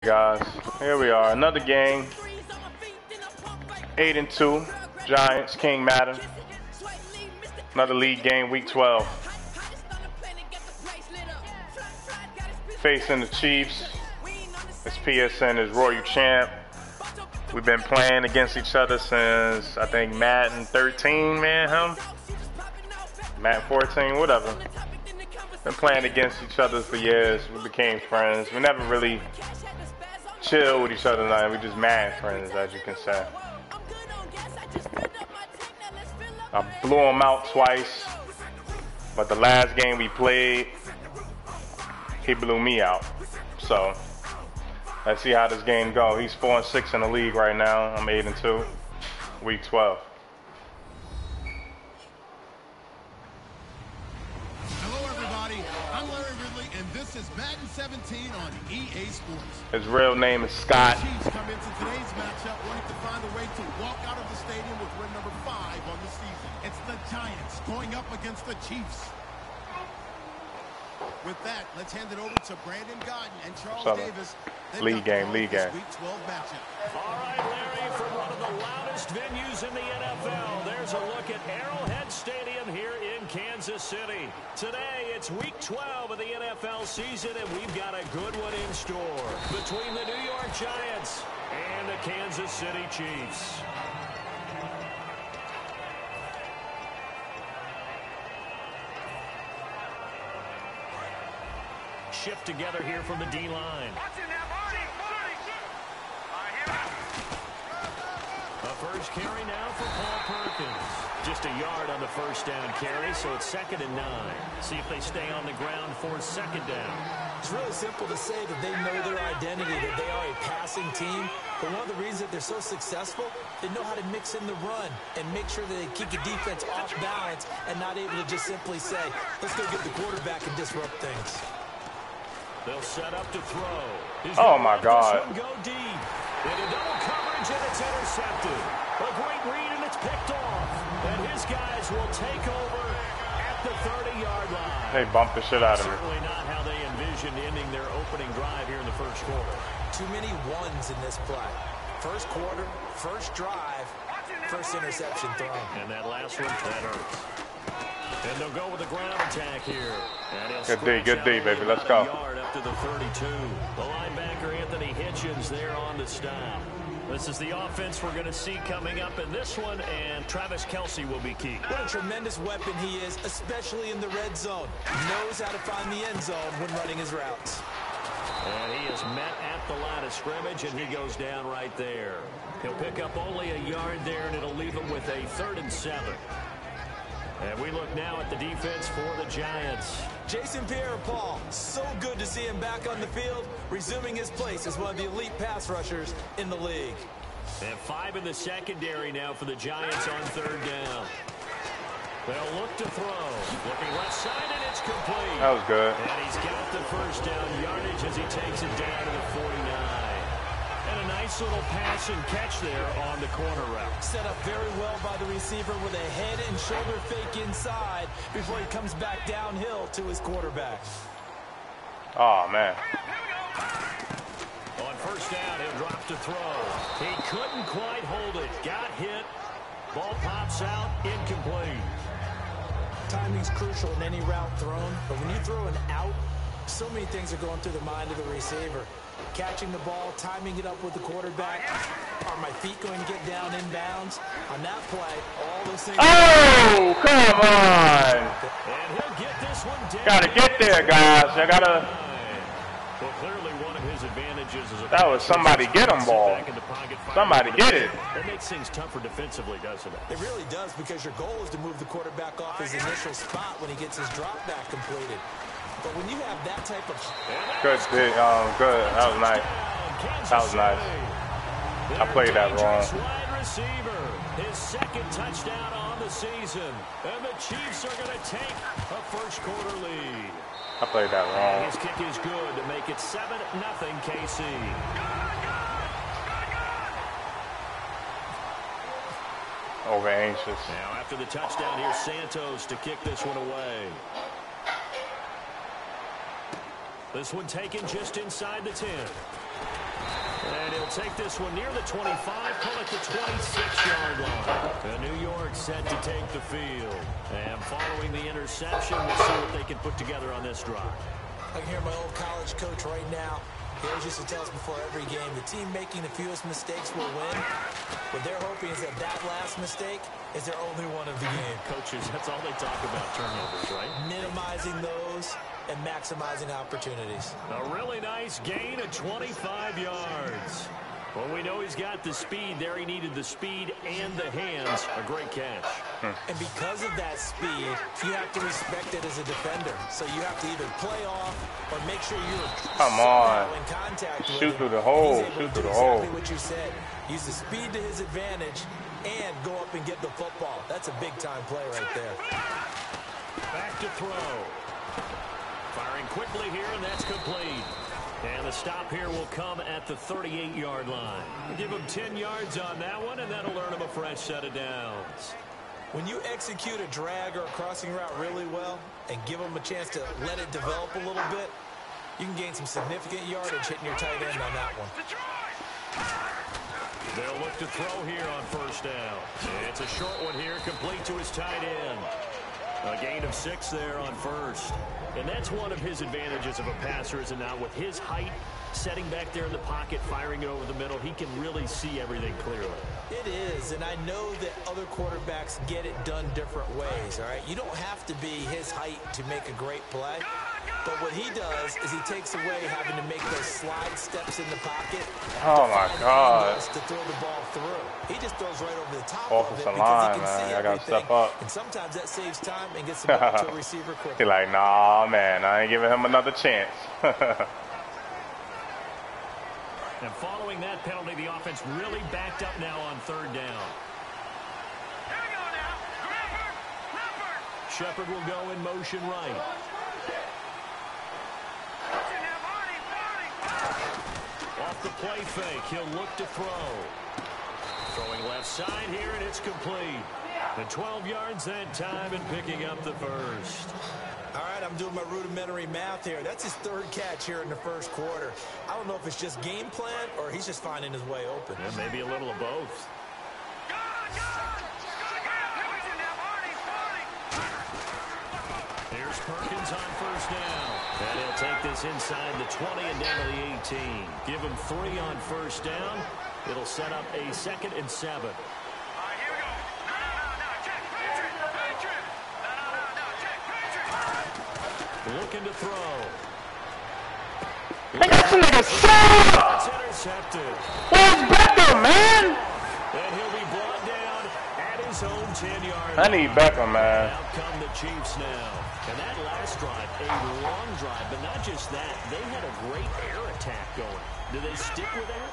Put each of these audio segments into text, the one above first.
Guys, here we are, another game. 8-2, Giants, King Madden. Another league game, week 12. Facing the Chiefs. It's PSN is Royal Champ. We've been playing against each other since, I think, Madden 13, man, Madden 14, whatever. Been playing against each other for years. We became friends. We never really chill with each other now. We just mad friends, as you can say. I blew him out twice, but the last game we played, he blew me out. So let's see how this game goes. He's 4-6 in the league right now. I'm 8-2, week 12. Is Madden 17 on EA Sports. His real name is Scott. The Chiefs come into today's matchup wanting to find a way to walk out of the stadium with win number 5 on the season. It's the Giants going up against the Chiefs. With that, let's hand it over to Brandon Godden and Charles Davis. League game. Week 12 matchup. All right, Larry, from one of the loudest venues in the NFL, there's a look at Arrowhead Stadium here in Kansas City. Today, it's week 12 of the NFL season, and we've got a good one in store between the New York Giants and the Kansas City Chiefs. Shift together here from the D-line. A first carry now for Paul Perkins. Just a yard on the first down carry, so it's 2nd and 9. See if they stay on the ground for 2nd down. It's really simple to say that they know their identity, that they are a passing team. But one of the reasons that they're so successful, they know how to mix in the run and make sure that they keep the defense off balance and not able to just simply say, let's go get the quarterback and disrupt things. They'll set up to throw. Oh my God. Go deep. Into double coverage and it's intercepted. A great read and it's picked off. And his guys will take over at the 30-yard line. They bumped the shit out of me. Certainly not how they envisioned ending their opening drive here in the first quarter. Too many ones in this play. First quarter, first drive, first interception thrown. And that last one, that hurts. And they'll go with the ground attack here. Good D, baby. Let's go. Yard up to the 32. The linebacker, Anthony Hitchens, there on the stop. This is the offense we're going to see coming up in this one, and Travis Kelce will be key. What a tremendous weapon he is, especially in the red zone. Knows how to find the end zone when running his routes. And he is met at the line of scrimmage, and he goes down right there. He'll pick up only a yard there, and it'll leave him with a 3rd and 7. And we look now at the defense for the Giants. Jason Pierre-Paul, so good to see him back on the field, resuming his place as one of the elite pass rushers in the league. And 5 in the secondary now for the Giants on 3rd down. They'll look to throw. Looking left side, and it's complete. That was good. And he's got the first down yardage as he takes it down to the 49. And a nice little pass and catch there on the corner route. Set up very well by the receiver with a head and shoulder fake inside before he comes back downhill to his quarterback. Oh, man. On first down, he'll drop to throw. He couldn't quite hold it. Got hit. Ball pops out. Incomplete. Timing's crucial in any route thrown, but when you throw an out, so many things are going through the mind of the receiver. Catching the ball, timing it up with the quarterback. Are my feet going to get down inbounds? On that play, all those things. Oh, come on. And he'll get this one down. Gotta get there, guys. I gotta. Well, clearly one of his advantages is that was somebody get him ball. Somebody get it. That makes things tougher defensively, doesn't it? It really does, because your goal is to move the quarterback off his initial spot when he gets his drop back completed. But when you have that type of... Good. Good. That was nice. That was nice. I played that wrong. Wide receiver, his 2nd touchdown on the season. And the Chiefs are going to take a first quarter lead. I played that wrong. His kick is good to make it 7-0 KC. Over anxious. Now after the touchdown, here's Santos to kick this one away. This one taken just inside the 10. take this one near the 25, pull it to 26-yard line. New York set to take the field. And following the interception, we'll see what they can put together on this drive. I can hear my old college coach right now. He always used to tell us before every game, the team making the fewest mistakes will win. What they're hoping is that that last mistake is their only one of the game. Coaches, that's all they talk about, turnovers, right? Minimizing those and maximizing opportunities. A really nice gain of 25 yards. Well, we know he's got the speed there. He needed the speed and the hands. A great catch. And because of that speed, you have to respect it as a defender. So you have to either play off or make sure you're in contact with Shoot him. through the hole. Shoot through the hole. Exactly what you said. Use the speed to his advantage and go up and get the football. That's a big-time play right there. Back to throw. Firing quickly here, and that's complete. And the stop here will come at the 38-yard line. Give him 10 yards on that one, and that'll earn him a fresh set of downs. When you execute a drag or a crossing route really well and give them a chance to let it develop a little bit, you can gain some significant yardage hitting your tight end on that one. They'll look to throw here on first down. It's a short one here, complete to his tight end. A gain of 6 there on first. And that's one of his advantages of a passer, is it not? With his height, setting back there in the pocket, firing it over the middle, he can really see everything clearly. It is, and I know that other quarterbacks get it done different ways, all right? You don't have to be his height to make a great play. But what he does is he takes away having to make those slide steps in the pocket. Oh, my God. To throw the ball through. He just throws right over the top Offensive of it because line, he can see man. I got to everything. step up. And sometimes that saves time and gets the ball to a receiver quickly. He's like, nah, man, I ain't giving him another chance. And following that penalty, the offense really backed up now on third down. Shepard will go in motion right. Off the play fake, he'll look to throw. Throwing left side here, and it's complete. And 12 yards that time and picking up the first. All right, I'm doing my rudimentary math here. That's his third catch here in the first quarter. I don't know if it's just game plan or he's just finding his way open. Yeah, maybe a little of both. Here's Perkins on first down. And he'll take this inside the 20 and down to the 18. Give him 3 on first down. It'll set up a 2nd and 7. Looking to throw. They got some niggas set up! It's intercepted. Where's Beckham, man? And he'll be brought down at his own 10-yard line. I need Beckham, man. Out come the Chiefs now. And that last drive, a long drive, but not just that. They had a great air attack going. Do they stick with that?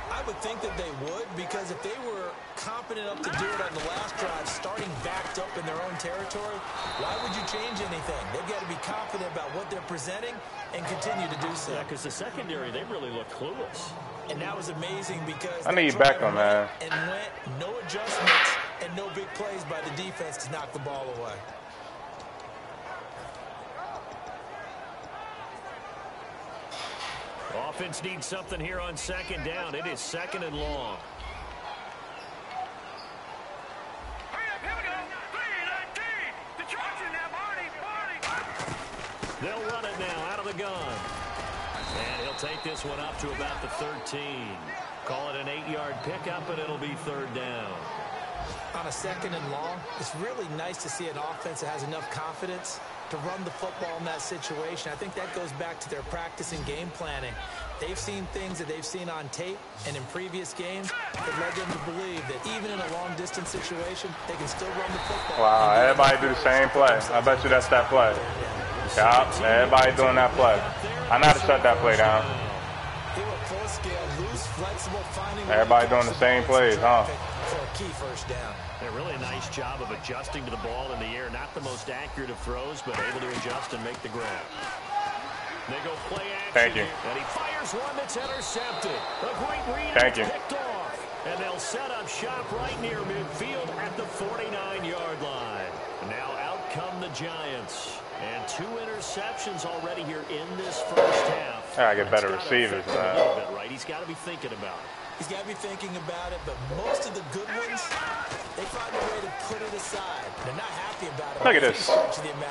I would think that they would, because if they were competent enough to do it on the last drive, starting backed up in their own territory, why would you change anything? They've got to be confident about what they're presenting and continue to do so. Yeah, because the secondary, they really look clueless. And that was amazing because I need Beckham, man. And went, no adjustments and no big plays by the defense to knock the ball away. Offense needs something here on second down. It is 2nd and long. They'll run it now out of the gun. And he'll take this one up to about the 13. Call it an 8-yard pickup, and it'll be 3rd down. On a 2nd and long, it's really nice to see an offense that has enough confidence to run the football in that situation. I think that goes back to their practice and game planning. They've seen things that they've seen on tape and in previous games that led them to believe that even in a long-distance situation, they can still run the football. Wow, everybody do the same play. I bet you that's that play. Yeah, everybody doing that play. I know how to shut that play down. Everybody doing the same plays, huh? For a key first down. A really nice job of adjusting to the ball in the air. Not the most accurate of throws, but able to adjust and make the grab. They go play action. Thank you. And he fires one that's intercepted. A great read. Thank you. Picked off. And they'll set up shop right near midfield at the 49-yard line. Now out come the Giants. And 2 interceptions already here in this first half. I get better receivers, man. Right? He's got to be thinking about it. He's got to be thinking about it, but most of the good ones, they find a way to put it aside. They're not happy about it. Look at this.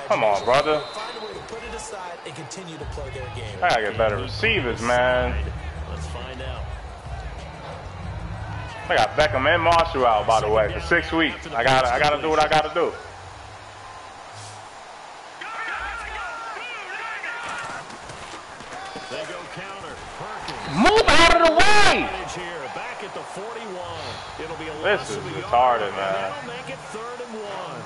Come on, brother. They find a way to put it aside and continue to play their game. I gotta get better receivers, man. Let's find out. I got Beckham and Marshall out, by the way, for 6 weeks. I gotta do what I gotta do. They go counter. Perkins. Move out of the way! Here, back at the 41. It'll be a This is retarded, man. They'll make it 3rd and 1.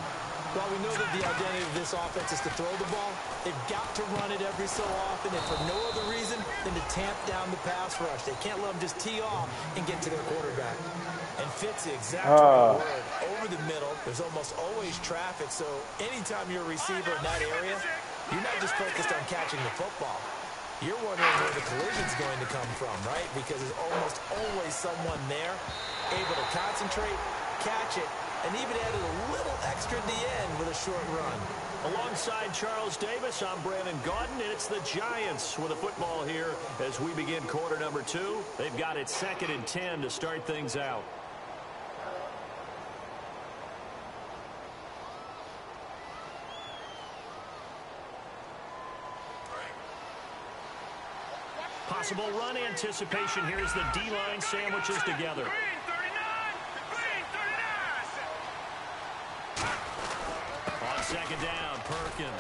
Well, we know that the identity of this offense is to throw the ball. They've got to run it every so often, and for no other reason than to tamp down the pass rush. They can't let them just tee off and get to their quarterback. And fits the exact right word. Over the middle, there's almost always traffic, so anytime you're a receiver in that area, you're not just focused on catching the football. You're wondering where the collision's going to come from, right? Because there's almost always someone there able to concentrate, catch it, and even added a little extra at the end with a short run. Alongside Charles Davis, I'm Brandon Gaudin, and it's the Giants with a football here as we begin quarter number 2. They've got it 2nd and 10 to start things out. Possible run anticipation here as the D-line sandwiches together. On 2nd down, Perkins.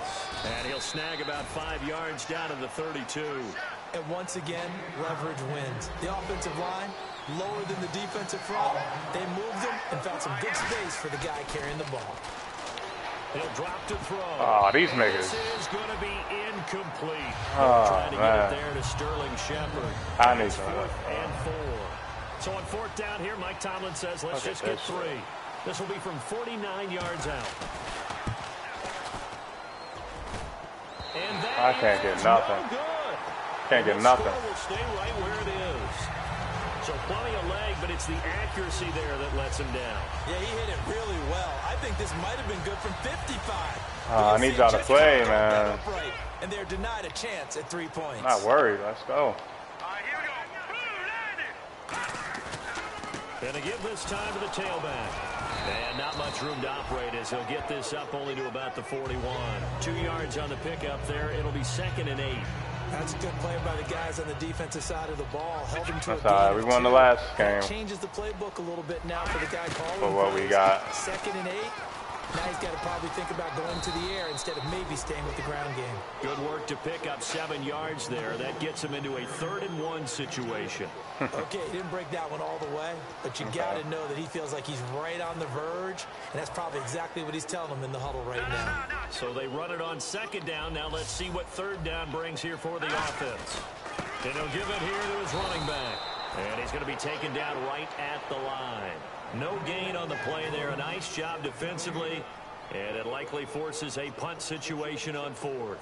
And he'll snag about 5 yards down to the 32. And once again, leverage wins. The offensive line, lower than the defensive front. They moved them and found some good space for the guy carrying the ball. He'll drop to throw. Oh, these niggas. This is going to be incomplete. Oh, trying to man. get it there to Sterling Shepard. I need It's some. 4th and 4. So on 4th down here, Mike Tomlin says, let's just get 3. This will be from 49 yards out. And I can't get nothing. No good. Can't get nothing. The score will stay right where it is. So plenty of leg, but it's the accuracy there that lets him down. Yeah, he hit it really well. I think this might have been good from 55. I need y'all to play, man. And they're denied a chance at 3 points. Not worried. Let's go. And to give this time to the tailback. And not much room to operate as he'll get this up only to about the 41. 2 yards on the pickup there. It'll be 2nd and 8. That's a good play by the guys on the defensive side of the ball. Held him to That's a all right. gain We of won 2. the last That game. changes the playbook a little bit now for the guy calling For what we plays. got. 2nd and 8. Now he's got to probably think about going to the air instead of maybe staying with the ground game. Good work to pick up 7 yards there. That gets him into a 3rd and 1 situation. Okay, he didn't break that one all the way, but you got to know that he feels like he's right on the verge, and that's probably exactly what he's telling them in the huddle right now. So they run it on 2nd down. Now let's see what 3rd down brings here for the offense. And he'll give it here to his running back. And he's going to be taken down right at the line. No gain on the play there. A nice job defensively. And it likely forces a punt situation on 4th.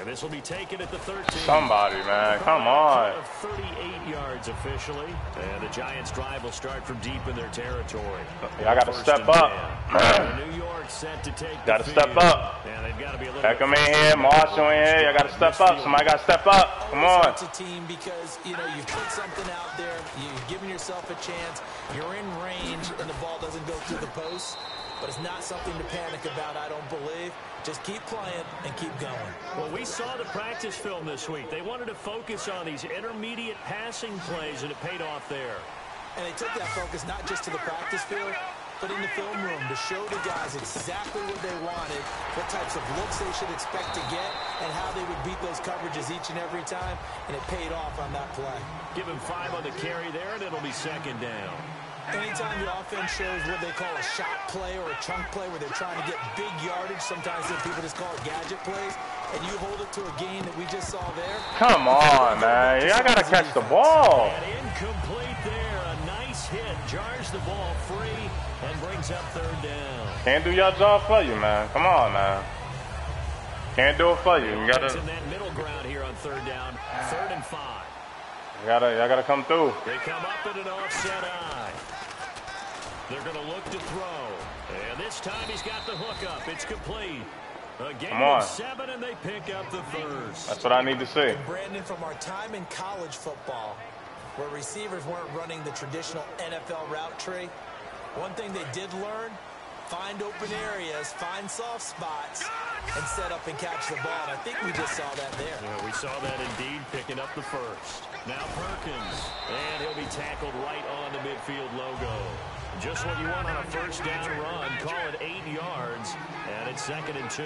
And this will be taken at the 13. Somebody, man. Come on. 38 yards officially. And the Giants' drive will start from deep in their territory. Yeah, I got to step up. New York set to take Got to the step field. up. And they've got to be a little Beckham in here. Marshall in here. I got to step up. Somebody got to step up. Come on. It's a team because, you know, you've put something out there. You've given yourself a chance. You're in range, and the ball doesn't go through the post. But it's not something to panic about, I don't believe. Just keep playing and keep going. Well, we saw the practice film this week. They wanted to focus on these intermediate passing plays, and it paid off there. And they took that focus not just to the practice field, but in the film room to show the guys exactly what they wanted, what types of looks they should expect to get, and how they would beat those coverages each and every time, and it paid off on that play. Give him 5 on the carry there, and it'll be 2nd down. Anytime the offense shows what they call a shot play or a chunk play where they're trying to get big yardage, sometimes people just call it gadget plays, and you hold it to a gain that we just saw there. Come on, man. I got to catch the ball. And incomplete there. A nice hit. Jars the ball free and brings up 3rd down. Can't do your job for you, man. Come on, man. Can't do it for you. You got It's to. in that middle ground here on 3rd down. 3rd and 5. Y'all gotta come through. They come up in an offset eye. They're going to look to throw. And this time he's got the hook up. It's complete. A game of 7, and they pick up the first. That's what I need to see. And Brandon, from our time in college football, where receivers weren't running the traditional NFL route tree, one thing they did learn, find open areas, find soft spots, and set up and catch the ball. And I think we just saw that there. Yeah, we saw that indeed, picking up the first. Now Perkins, and he'll be tackled right on the midfield logo. Just what you want on a first down run. Call it 8 yards, and it's 2nd and 2.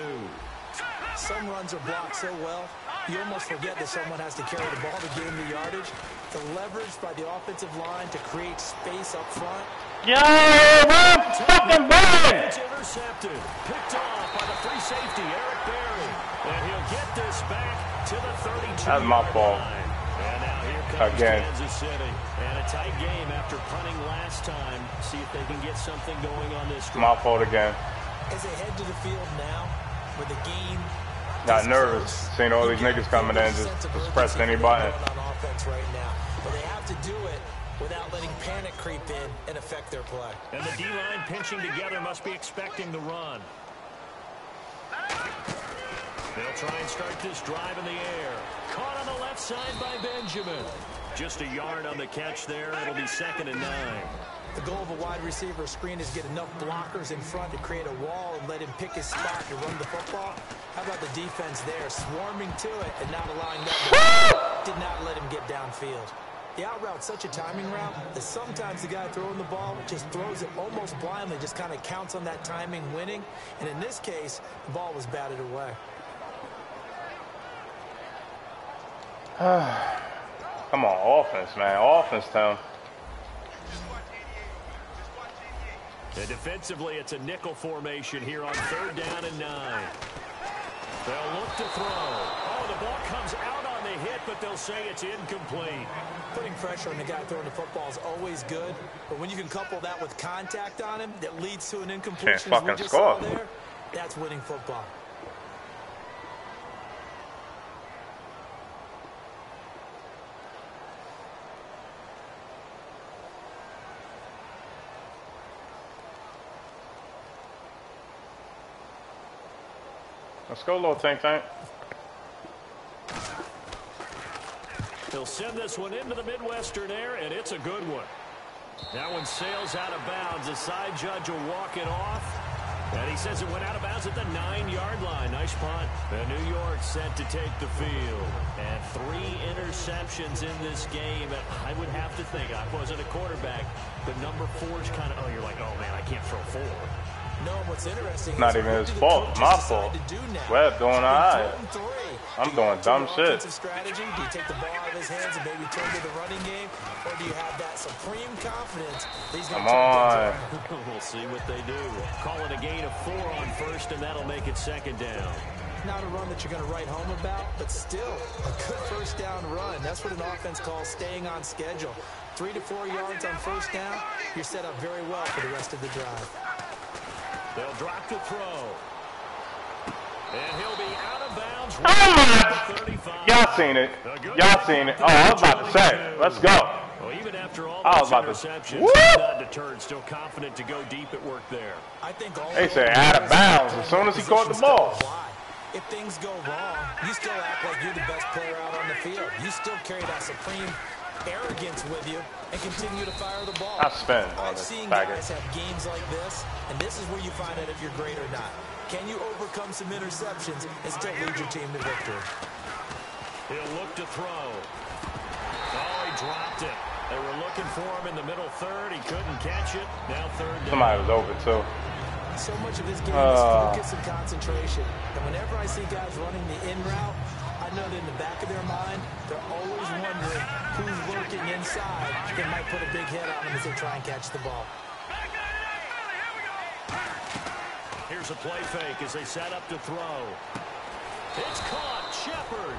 Some runs are blocked so well, you almost forget that someone has to carry the ball to gain the yardage. The leverage by the offensive line to create space up front. Yo, run, fucking run! It's intercepted, picked off by the free safety, Eric Berry. And he'll get this back to the 32. That's my fault. And now here comes Again. Kansas City. And a tight game after punting last time. See if they can get something going on this drive. My fault again. As they head to the field now, where the game Got nervous, seeing all these niggas coming in, just pressing any button. on offense right now, but they have to do it without letting panic creep in and affect their play. And the D-line pinching together must be expecting the run. They'll try and start this drive in the air. Caught on the left side by Benjamin. Just a yard on the catch there. It'll be 2nd and 9. The goal of a wide receiver screen is get enough blockers in front to create a wall and let him pick his spot to run the football. How about the defense there, swarming to it and not allowing that to did not let him get downfield. The out route's such a timing route that sometimes the guy throwing the ball just throws it almost blindly, just kind of counts on that timing winning. And in this case, the ball was batted away. Come on, offense, man. Offense, Tom. And defensively, it's a nickel formation here on 3rd down and 9. They'll look to throw. Oh, the ball comes out on the hit, but they'll say it's incomplete. Putting pressure on the guy throwing the football is always good, but when you can couple that with contact on him that leads to an incompletion, as we just saw there, that's winning football. Let's go, little tank. He'll send this one into the Midwestern air, and it's a good one. That one sails out of bounds. The side judge will walk it off. And he says it went out of bounds at the 9-yard line. Nice punt. And New York set to take the field. And 3 interceptions in this game. And I would have to think, I wasn't a quarterback, the number 4's kind of, oh, you're like, oh, man, I can't throw 4. No, what's interesting Not even his fault. My fault. Webb doing all right. I'm doing dumb shit. Strategy? Do you take the ball out of his hands and maybe turn to the running game? Or do you have that supreme confidence that he's going to turn things around? We'll see what they do. Call it a gain of 4 on first, and that'll make it 2nd down. Not a run that you're going to write home about, but still a good first down run. That's what an offense calls staying on schedule. 3 to 4 yards on first down, you're set up very well for the rest of the drive. They'll drop to throw. And he'll be out of bounds. Y'all seen it. Y'all seen it. Oh, I was about to say, let's go. Well, even after all I was those about interceptions, to. he's not deterred. Still confident to go deep at work there. I think all they say out of bounds as soon as he caught the ball. If things go wrong, you still act like you're the best player out on the field. You still carry that supreme arrogance with you and continue to fire the ball. I spin on I've this seen faggot. guys have games like this, and this is where you find out if you're great or not. Can you overcome some interceptions and still lead your team to victory? He'll look to throw. Oh, he dropped it. They were looking for him in the middle 3rd. He couldn't catch it. Now 3rd down. Somebody was over too. So much of this game is focus and concentration. And whenever I see guys running the in route, I know that in the back of their mind, they're always wondering who's lurking inside that might put a big hit on them as they try and catch the ball. Here's a play fake as they set up to throw. It's caught. Shepard.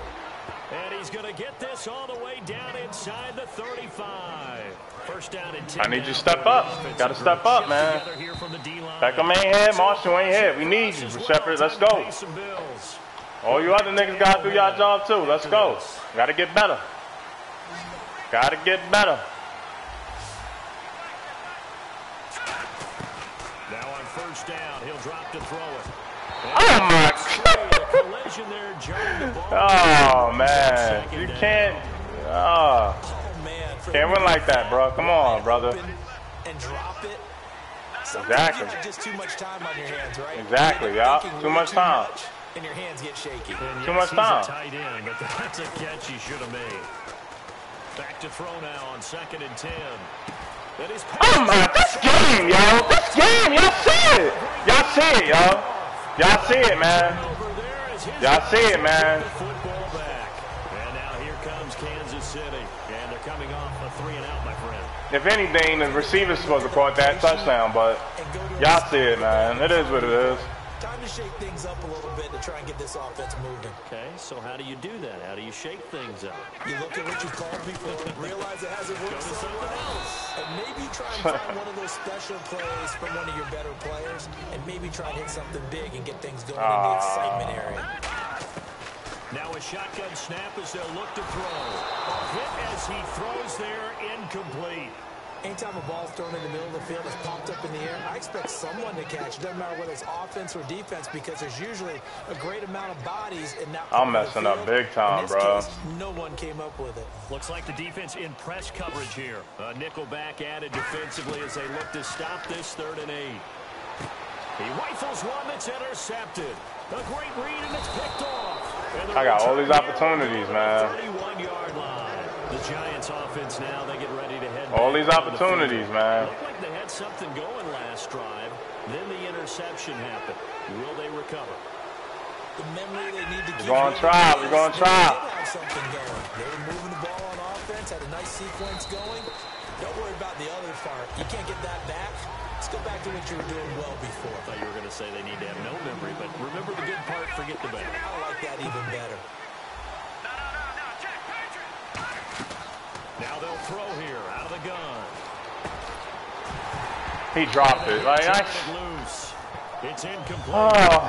And he's going to get this all the way down inside the 35. First down and 10. I need you to step up. Got to step up, man. Beckham ain't here. Marshall ain't here. We need you, Shepard. Let's go. All you other niggas got to do your job, too. Let's go. Got to get better. Gotta get better. Now on first down, he'll drop to throw it. Oh my Collision there, jarring the ball. Oh man, you can't. Oh, man, can't win like that, bro. Come on, brother. And drop it. Exactly. You have just too much time on your hands, right? Exactly, y'all. Too much time. And your hands get shaky. Too much time. He's a tight end, but that's a catch he should have made. Back to throw now on 2nd and 10. Oh my, this game, yo. This game, y'all see it. Y'all see it, yo. Y'all see it, man. Y'all see it, man. Football back. And now here comes Kansas City. And they're coming off a 3-and-out, my friend. If anything, the receiver's supposed to caught that touchdown, but y'all see it, man. It is what it is. Time to shake things up a little bit to try and get this offense moving. Okay, so how do you do that? How do you shake things up? You look at what you called before, realize it hasn't worked somewhere else, and maybe try and find one of those special plays from one of your better players, and maybe try and hit something big and get things going in the excitement area. Now a shotgun snap as they'll look to throw. A hit as he throws there, incomplete. Anytime a ball's thrown in the middle of the field, it's popped up in the air, I expect someone to catch. It doesn't matter whether it's offense or defense, because there's usually a great amount of bodies in that part I'm messing up big time, bro. Case, no one came up with it. Looks like the defense in press coverage here. A nickel back added defensively as they look to stop this 3rd and 8. He rifles one that's intercepted. A great read, and it's picked off. I got all these opportunities, man. 31-yard line. The Giants offense now, they get ready to head all these opportunities, man. Looked like they had something going last drive. Then the interception happened. Will they recover? The memory they need to keep. We're going to try. We're going to try. Something going. They were moving the ball on offense, had a nice sequence going. Don't worry about the other part. You can't get that back. Let's go back to what you were doing well before. I thought you were going to say they need to have no memory, but remember the good part, forget the bad. I like that even better. Now they'll throw here out of the gun. He dropped it. Like, loose. It's incomplete. Oh,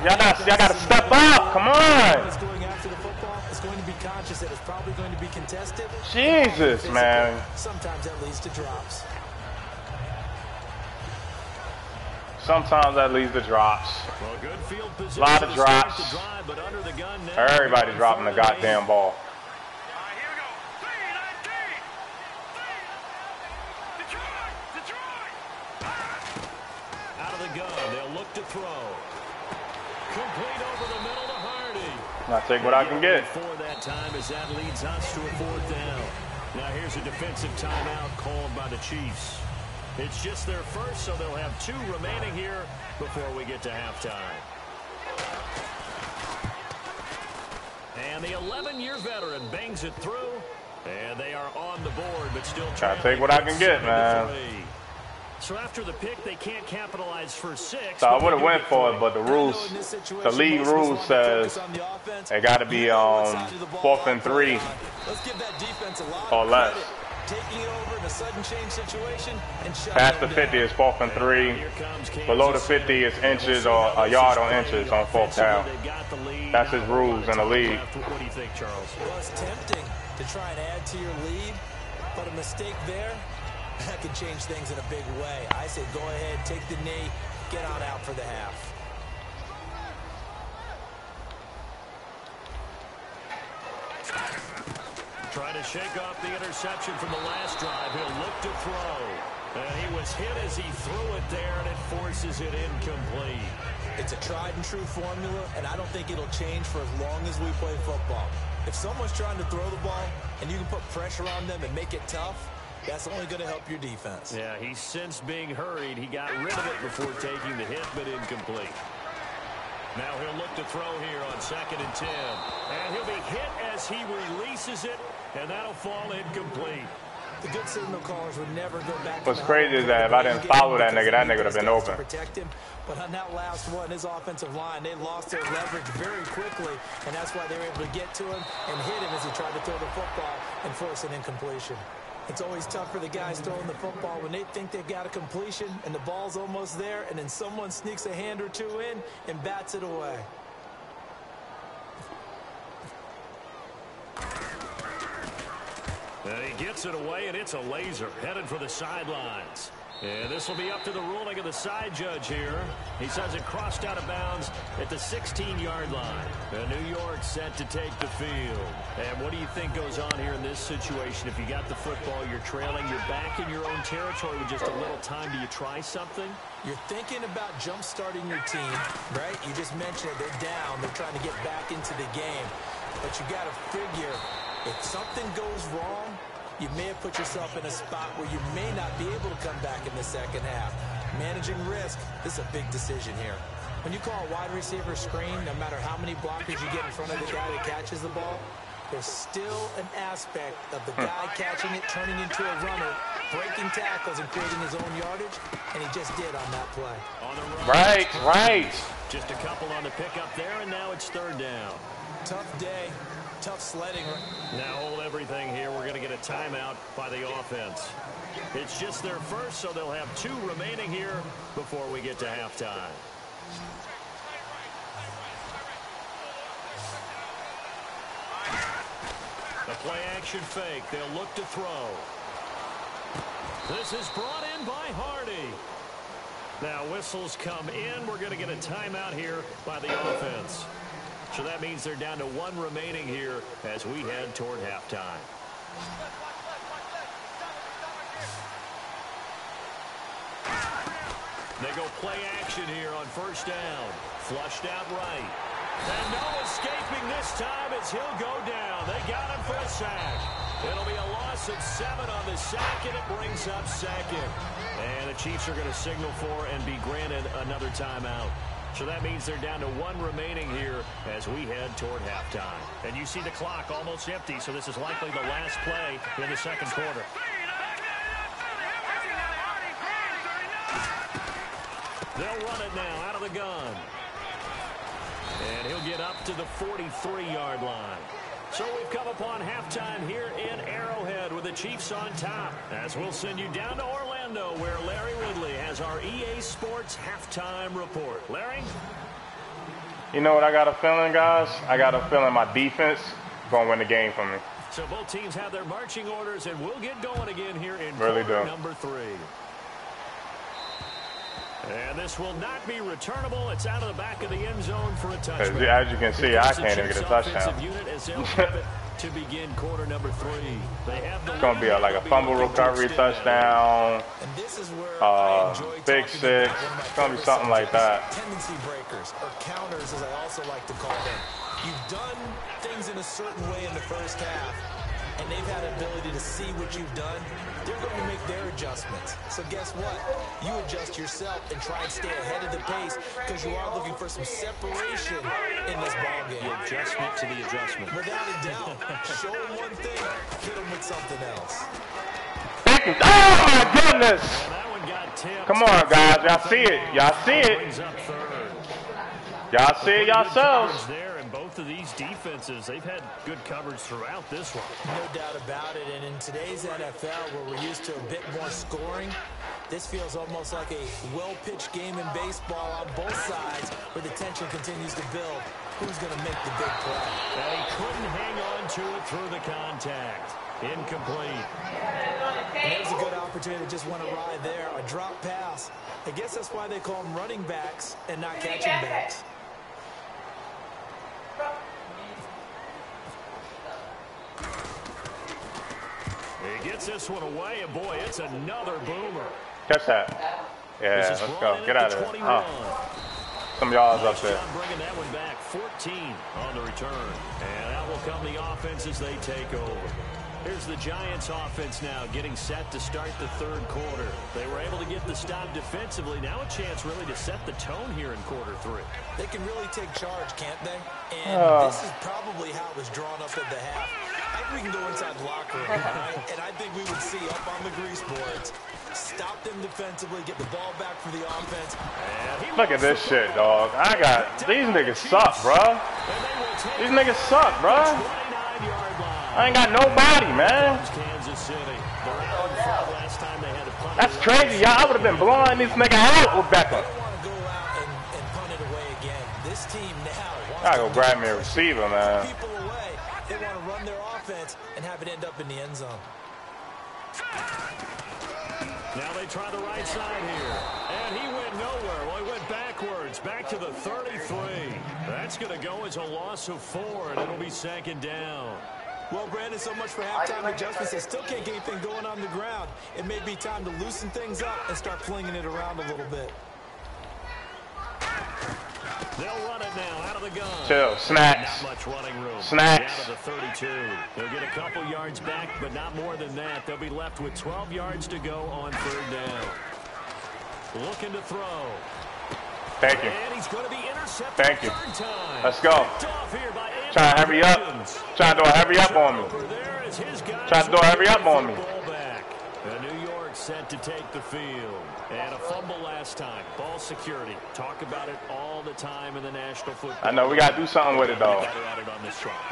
y'all got to step up. Come on. It's going after the football. It's going to be conscious that it's probably going to be contested. Jesus, man. Sometimes that leads to drops. Sometimes that leads to drops. Well, good field position. A lot of drops. Drive, but under the gun now. Everybody dropping the goddamn ball. Out of the gun, they'll look to throw. Complete over the middle to Hardy. I'll take what I can get. For that time, as that leads us to a 4th down. Now here's a defensive timeout called by the Chiefs. It's just their first, so they'll have 2 remaining here before we get to halftime. And the 11-year veteran bangs it through, and they are on the board, but still trying to take what I can get, man. So after the pick, they can't capitalize for 6. So I would have went for it, but the rules, the league rules says it got to be 4th and 3 or less. Taking it over in a sudden change situation and past the 50 is 4th and 3. Below the 50 is inches or a yard on inches on 4th down. That's his rules in the league. What do you think, Charles? Well, it's tempting to try and add to your lead, but a mistake there, that could change things in a big way. I say go ahead, take the knee, get on out for the half. Trying to shake off the interception from the last drive. He'll look to throw. And he was hit as he threw it there, and it forces it incomplete. It's a tried-and-true formula, and I don't think it'll change for as long as we play football. If someone's trying to throw the ball and you can put pressure on them and make it tough, that's only going to help your defense. Yeah, he sensed being hurried. He got rid of it before taking the hit, but incomplete. Now he'll look to throw here on 2nd and 10. And he'll be hit as he releases it, and that'll fall incomplete. The good signal callers would never go back. What's crazy is that if I didn't follow that nigga would have been open. Protect him. But on that last one, his offensive line, they lost their leverage very quickly, and that's why they were able to get to him and hit him as he tried to throw the football and force an incompletion. It's always tough for the guys throwing the football when they think they've got a completion and the ball's almost there, and then someone sneaks a hand or two in and bats it away. And he gets it away, and it's a laser headed for the sidelines. And this will be up to the ruling of the side judge here. He says it crossed out of bounds at the 16-yard line. And New York set to take the field. And what do you think goes on here in this situation? If you got the football, you're trailing, you're back in your own territory with just a little time. Do you try something? You're thinking about jump-starting your team, right? You just mentioned it. They're down. They're trying to get back into the game. But you got to figure, if something goes wrong, you may have put yourself in a spot where you may not be able to come back in the second half. Managing risk, this is a big decision here. When you call a wide receiver screen, no matter how many blockers you get in front of the guy that catches the ball, there's still an aspect of the guy catching it, turning into a runner, breaking tackles and creating his own yardage, and he just did on that play. On the Right. Just a couple on the pickup there, and now it's third down. Tough day. Tough sledding. Now hold everything here. We're going to get a timeout by the offense. It's just their first, so they'll have 2 remaining here before we get to halftime. The play action fake. They'll look to throw. This is brought in by Hardy. Now whistles come in. We're going to get a timeout here by the offense. So that means they're down to 1 remaining here as we head toward halftime. They go play action here on first down. Flushed out right. And no escaping this time as he'll go down. They got him for a sack. It'll be a loss of 7 on the sack, and it brings up second. And the Chiefs are going to signal for and be granted another timeout. So that means they're down to 1 remaining here as we head toward halftime. And you see the clock almost empty, so this is likely the last play in the second quarter. They'll run it now out of the gun. And he'll get up to the 43-yard line. So we've come upon halftime here in Arrowhead with the Chiefs on top. As we'll send you down to Orlando where Larry Ridley has our EA Sports halftime report. Larry? You know what I got a feeling, guys? I got a feeling my defense going to win the game for me. So both teams have their marching orders, and we'll get going again here in really quarter number 3. And this will not be returnable. It's out of the back of the end zone for a touchdown. As you can see, I can't even get a touchdown. To begin quarter number 3. It's going to be like a fumble recovery touchdown, big 6. It's going to be something like that. Tendency breakers, or counters as I also like to call them. You've done things in a certain way in the first half, and they've had an ability to see what you've done. They're going to make their adjustments. So guess what? You adjust yourself and try and stay ahead of the pace because you are looking for some separation in this ballgame. The adjustment to the adjustment. Without a doubt. Show them one thing, hit them with something else. Oh, my goodness. And that one got tipped. Come on, guys. Y'all see it. Y'all see it. Y'all see it yourselves. Both of these defenses, they've had good coverage throughout this one. No doubt about it. And in today's NFL, where we're used to a bit more scoring, this feels almost like a well-pitched game in baseball on both sides, where the tension continues to build. Who's going to make the big play? And he couldn't hang on to it through the contact. Incomplete. And there's a good opportunity to just want to ride there. A drop pass. I guess that's why they call them running backs and not catching backs. He gets this one away, and boy, it's another boomer. Catch that. Yeah, let's go. Get out of there. Some of y'all is up there. Bringing that one back, 14 on the return. And out will come the offense as they take over. Here's the Giants offense now getting set to start the third quarter. They were able to get the stop defensively. Now a chance really to set the tone here in quarter 3. They can really take charge, can't they? And this is probably how it was drawn up at the half. I think we can go inside the locker room, right? And I think we would see up on the grease boards, stop them defensively, get the ball back for the offense. Look at this shit, dog. These niggas suck, bro. These niggas suck, bro. I ain't got nobody, man. That's crazy, y'all. I would have been blowing this nigga out with Beckham. I gotta go grab me a receiver, man. They want to run their offense and have it end up in the end zone. Now they try the right side here. And he went nowhere. Well, he went backwards, back to the 33. That's going to go as a loss of 4, and it'll be 2nd down. Well, Brandon, so much for halftime adjustments. They still can't get anything going on the ground. It may be time to loosen things up and start flinging it around a little bit. They'll run it now out of the gun. Chill. Snacks. Not much running room. Snacks. Down to the 32. They'll get a couple yards back, but not more than that. They'll be left with 12 yards to go on 3rd down. Looking to throw. Thank you. And he's going to be intercepted. Thank you. 3rd time. Let's go. Trying to hurry up. Trying to do a hurry up on me. Trying to do a hurry up on me. And New York set to take the field. And a fumble last time. Ball security. Talk about it all the time in the National Football. I know we got to do something with it, though.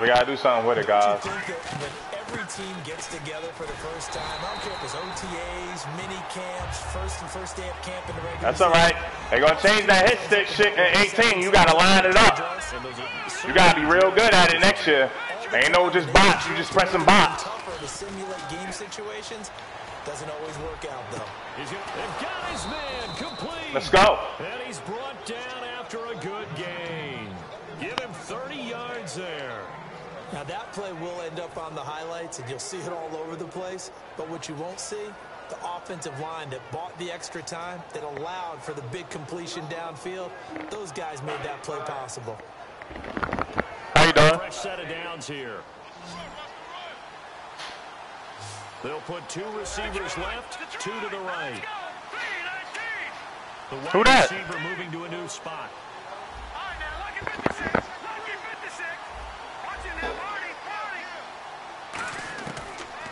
We got to do something with it, guys. Don't you think that when every team gets together for the first time, I don't care if it's OTAs, mini camps, first day of camp in the regular That's all right. They're going to change that hit stick shit in 18. You got to line it up. You got to be real good at it next year. Ain't no just bots. You just pressing bots. Tougher to simulate game situations. Doesn't always work out, though. They've got his man complete. Let's go. And he's brought down after a good gain. Give him 30 yards there. Now, that play will end up on the highlights, and you'll see it all over the place. But what you won't see, the offensive line that bought the extra time, that allowed for the big completion downfield, those guys made that play possible. How you doing? Fresh set of downs here. They'll put 2 receivers left, 2 to the right. The wide Who that? receiver moving to a new spot.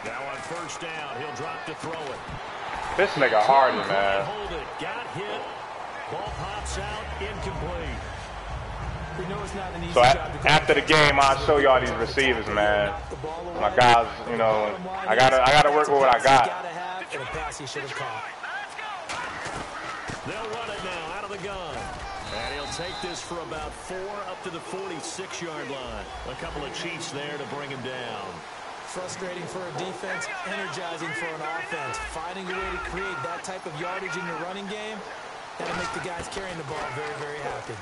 Now on 1st down, he'll drop to throw it. This nigga Hardy, man. Hold it. Got hit. Ball pops out. Incomplete. We know it's not an easy So job to after the game, I'll show y'all these receivers, man. My guys, you know, I gotta work with what I got. And a pass he should have caught. They'll run it now out of the gun. And he'll take this for about 4 up to the 46-yard line. A couple of Chiefs there to bring him down. Frustrating for a defense, energizing for an offense. Finding a way to create that type of yardage in your running game, that'll make the guys carrying the ball very, very happy.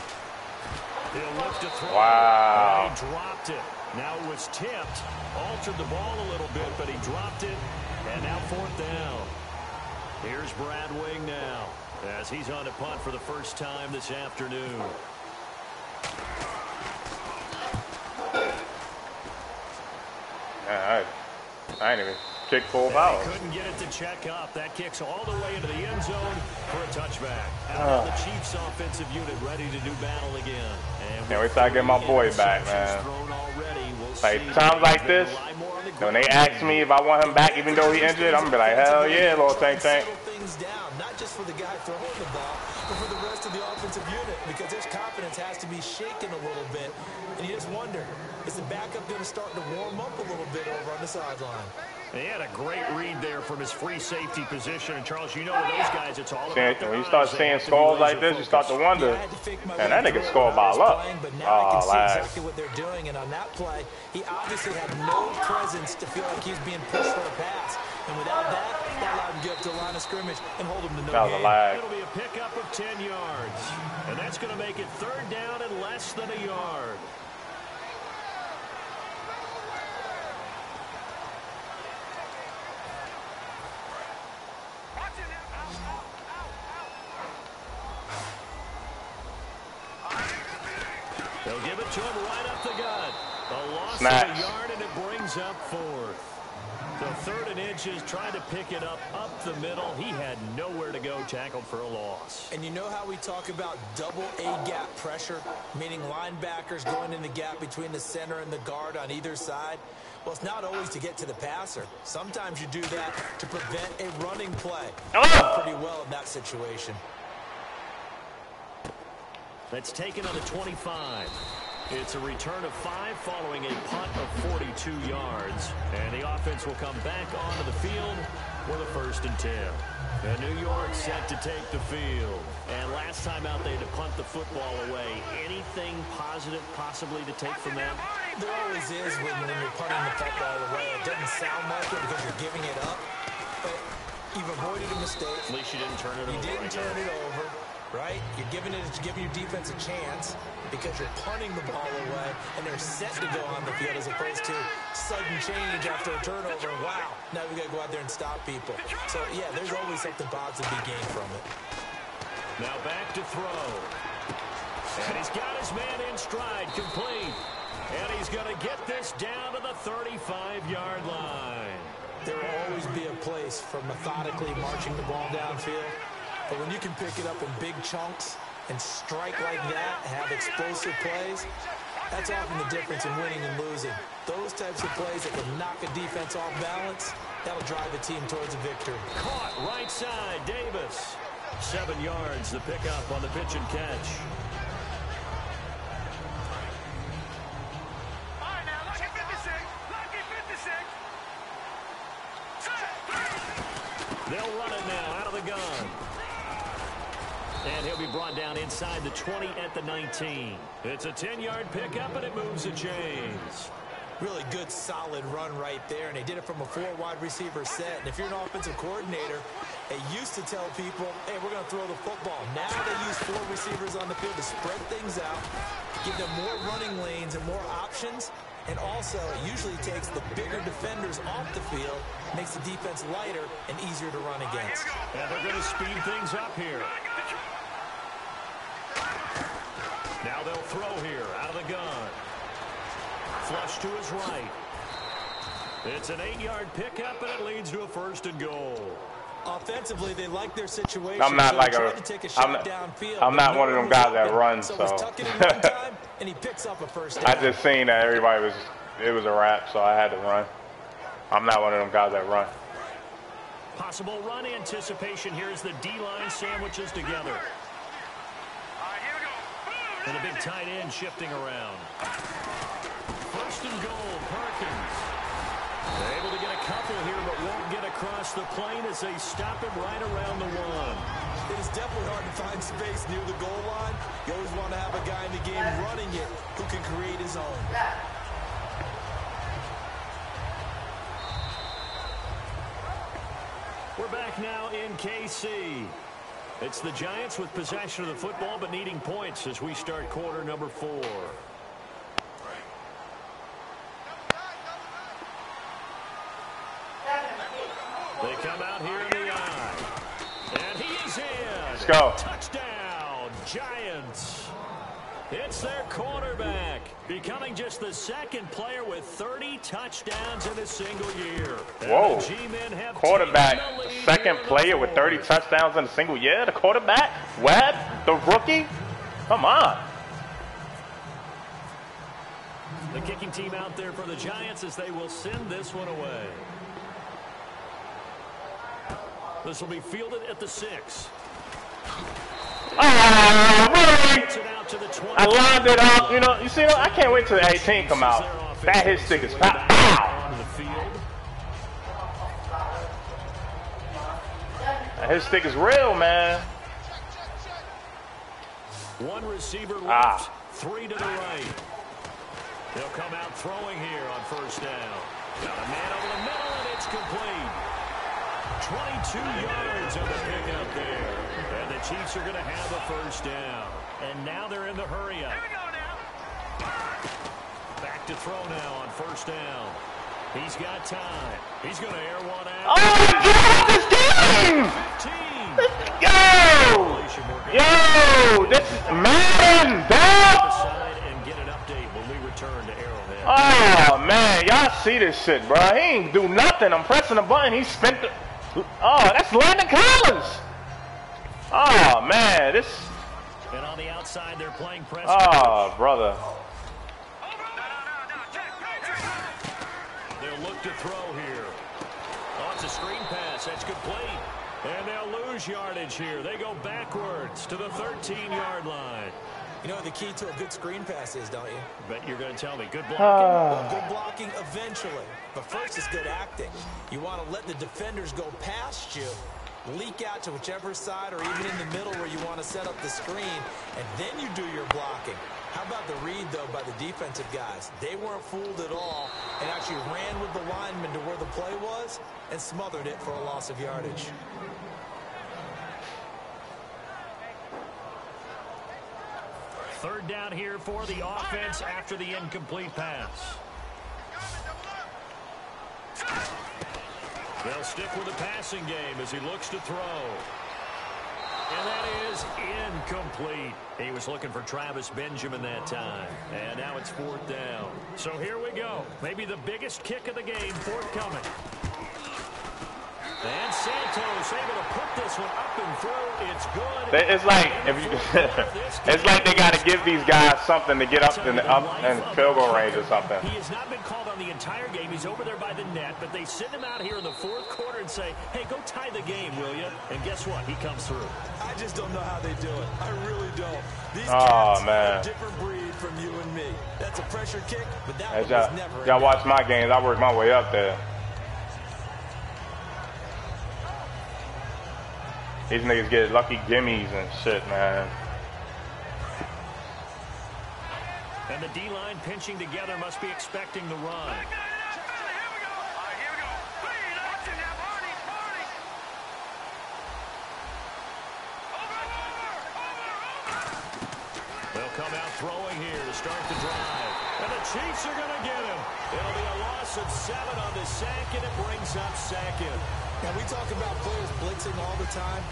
He'll look to throw. Wow. And he dropped it. Now it was tipped. Altered the ball a little bit, but he dropped it. And now 4th down. Here's Brad Wing now, as he's on to punt for the first time this afternoon. I ain't even kicked full foul. Couldn't get it to check up. That kicks all the way into the end zone for a touchback. Now the Chiefs offensive unit ready to do battle again. Can't wait till I get my boy back, man. Like times like this, when they ask me if I want him back even though he injured, I'm gonna be like, hell yeah, little tank. Things down, not just for the guy throwing the ball, but for the rest of the offensive unit, because their confidence has to be shaken a little bit. And you just wonder, is the backup going to start to warm up a little bit over on the sideline? He had a great read there from his free safety position. And, Charles, you know with those guys, it's all about when you start seeing scores like this, you start to wonder, man, that nigga scored by luck. But now I can see exactly what they're doing. And on that play, he obviously had no presence to feel like he was being pushed for a pass. And without that allowed him to get up to the line of scrimmage and hold him to no gain. It'll be a pickup of 10 yards. And that's going to make it 3rd down and less than a yard. They'll give it to him right up the gut. A loss of a yard, and it brings up 4th. So 3rd and inches, trying to pick it up the middle. He had nowhere to go, tackled for a loss. And you know how we talk about double A gap pressure, meaning linebackers going in the gap between the center and the guard on either side? Well, it's not always to get to the passer. Sometimes you do that to prevent a running play. Pretty well in that situation. That's taken on the 25. It's a return of 5 following a punt of 42 yards. And the offense will come back onto the field with a 1st and 10. And New York set to take the field. And last time out, they had to punt the football away. Anything anything positive possibly to take from that? There always is when you're punting the football away. It doesn't sound like it because you're giving it up, but you've avoided a mistake. At least you didn't turn it over. You didn't turn it over, right? You're giving your defense a chance because you're punting the ball away, and they're set to go on the field as opposed to sudden change after a turnover. Wow, now we got to go out there and stop people. So, yeah, there's always something positive to be gained from it. Now back to throw. And he's got his man in stride, complete. And he's going to get this down to the 35-yard line. There will always be a place for methodically marching the ball downfield. But when you can pick it up in big chunks and strike like that, have explosive plays, that's often the difference in winning and losing. Those types of plays that can knock a defense off balance, that'll drive a team towards a victory. Caught right side, Davis. 7 yards, the pickup on the pitch and catch. They'll run it now out of the gun. And he'll be brought down inside the 20 at the 19. It's a 10-yard pickup, and it moves the chains. Really good, solid run right there, and they did it from a 4-wide receiver set. And if you're an offensive coordinator, they used to tell people, hey, we're going to throw the football. Now they use 4 receivers on the field to spread things out, give them more running lanes and more options. And also, it usually takes the bigger defenders off the field, makes the defense lighter and easier to run against. And they're going to speed things up here. Now they'll throw here out of the gun. Flush to his right. It's an 8-yard pickup, and it leads to a 1st and goal. Offensively, they like their situation. I'm not like I'm not one of them guys that runs. So and he picks up a 1st down. I just seen that it was a wrap, so I had to run. I'm not one of them guys that run. Possible run anticipation here as the D-line sandwiches together. And a big tight end shifting around. 1st and goal, Perkins. They're able to get a couple here, but won't get across the plane as they stop him right around the 1. It is definitely hard to find space near the goal line. You always want to have a guy in the game running it who can create his own. We're back now in KC. It's the Giants with possession of the football, but needing points as we start quarter number 4. They come out here in the eye. And he is in. Let's go. Touchdown, Giants. It's their quarterback, becoming just the 2nd player with 30 touchdowns in a single year. Whoa. Quarterback, the 2nd player with 30 touchdowns in a single year? The quarterback? Webb? The rookie? Come on. The kicking team out there for the Giants as they will send this one away. This will be fielded at the 6. Oh, really? I lined it up. You know, you see, I can't wait till the 18 come out. That hit stick is pow. That hit stick is real, man. 1 receiver left, 3 to the right. They'll come out throwing here on 1st down. Got a man over the middle, and it's complete. 22 yards on the pickup there. And the Chiefs are going to have a 1st down. And now they're in the hurry-up. Back to throw now on 1st down. He's got time. He's going to air one out. Oh, my God, this game! Yo, this is Madden, dog! And get an update when we return to Arrowhead. Oh, man, y'all see this shit, bro. He ain't do nothing. I'm pressing the button. He spent the... Oh, that's Landon Collins. Oh, man, this... And on the outside, they're playing press. Oh, brother. They'll look to throw here. Oh, it's a screen pass. That's complete. And they'll lose yardage here. They go backwards to the 13-yard line. You know what the key to a good screen pass is, don't you? Bet you're going to tell me. Good blocking. Well, good blocking eventually. But first is good acting. You want to let the defenders go past you, leak out to whichever side or even in the middle where you want to set up the screen, and then you do your blocking. How the read, though, by the defensive guys. They weren't fooled at all and actually ran with the lineman to where the play was and smothered it for a loss of yardage. Third down here for the offense after the incomplete pass. They'll stick with the passing game as he looks to throw. And that is incomplete. He was looking for Travis Benjamin that time. And now it's fourth down. So here we go. Maybe the biggest kick of the game forthcoming. And Santos able to put this one up and through. It's good. It's like if you, it's like they got to give these guys something to get up in field goal range or something. He has not been called on the entire game. He's over there by the net, but they send him out here in the fourth quarter and say, "Hey, go tie the game, will you?" And guess what? He comes through. I just don't know how they do it. I really don't. These cats are a different breed from you and me. That's a pressure kick, but that one was never. Y'all watch my games. I work my way up there. These niggas get lucky gimmies and shit, man. And the D-line pinching together must be expecting the run. They'll come out throwing here to start the drive. And the Chiefs are going to get him. It'll be a loss of 7 on the sack, and it brings up second. Now, we talk about players blitzing all the time.